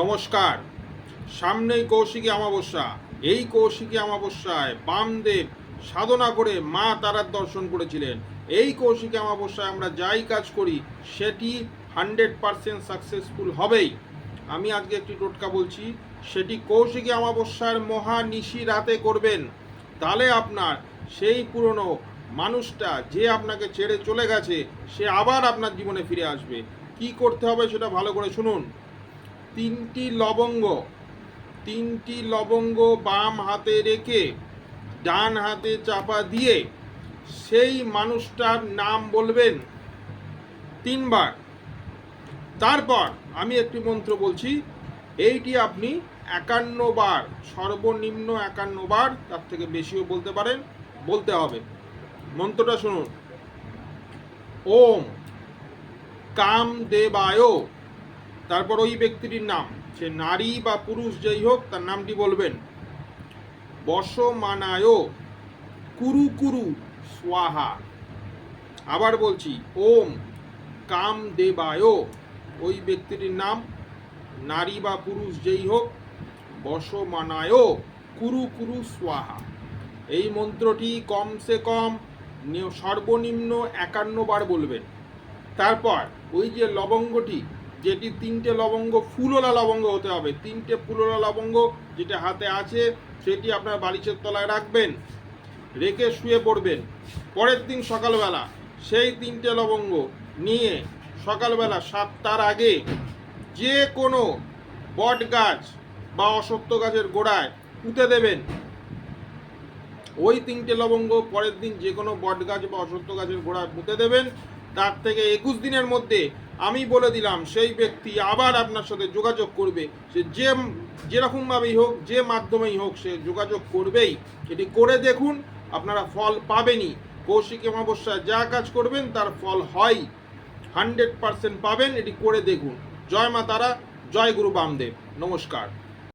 নমস্কার। সামনেই কৌশিকী অমাবস্যা। এই কৌশিকী অমাবস্যায় বামদেব সাধনা করে মা তারার দর্শন করেছিলেন। এই কৌশিকী অমাবস্যায় আমরা যাই কাজ করি সেটি 100% সাকসেসফুল হবেই। আমি আজকে একটি টোটকা বলছি, সেটি কৌশিকী অমাবস্যার মহানিশি রাতে করবেন। তাহলে আপনার সেই পুরনো মানুষটা যে আপনাকে ছেড়ে চলে গেছে সে আবার আপনার জীবনে ফিরে আসবে। কি করতে হবে সেটা ভালো করে শুনুন। তিনটি লবঙ্গ বাম হাতে রেখে ডান হাতে চাপা দিয়ে সেই মানুষটার নাম বলবেন 3 বার। তারপর আমি একটি মন্ত্র বলছি, এইটি আপনি 51 বার, সর্বনিম্ন 51 বার, তার থেকে বেশিও বলতে পারেন, বলতে হবে। মন্ত্রটা শুনুন। ওম কামদেবায়, তারপর ওই ব্যক্তিটির নাম, সে নারী বা পুরুষ যেই হোক তার নামটি বলবেন। বশমানায় কুরু কুরু স্বাহা। আবার বলছি, ওম কামদেবায়, ওই ব্যক্তিটির নাম, নারী বা পুরুষ যেই হোক, বশমানায় কুরু কুরু স্বাহা। এই মন্ত্রটি কমসে কম সর্বনিম্ন 51 বার বলবেন। তারপর ওই যে লবঙ্গটি, যেটি 3টে লবঙ্গ, ফুলওয়ালা লবঙ্গ হতে হবে, 3টে ফুলওয়ালা লবঙ্গ যেটা হাতে আছে সেটি আপনার বালিশের তলায় রাখবেন, রেখে শুয়ে পড়বেন। পরের দিন সকালবেলা সেই 3টে লবঙ্গ নিয়ে সকালবেলা 7টার আগে যে কোনো বট গাছ বা অশ্বত্থ গাছের গোড়ায় পুঁতে দেবেন। ওই 3টে লবঙ্গ পরের দিন যে কোনো বট গাছ বা অশ্বত্থ গাছের গোড়ায় পুঁতে দেবেন। তার থেকে 21 দিনের মধ্যে আমি বলে দিলাম সেই ব্যক্তি আবার আপনার সাথে যোগাযোগ করবে। সে যেরকমভাবেই হোক, যে মাধ্যমেই হোক, সে যোগাযোগ করবেই। এটি করে দেখুন, আপনারা ফল পাবেনই। কৌশিকী অমাবস্যায় যা কাজ করবেন তার ফল হয়, 100% পাবেন। এটি করে দেখুন। জয় মা তারা, জয় গুরু বামদেব। নমস্কার।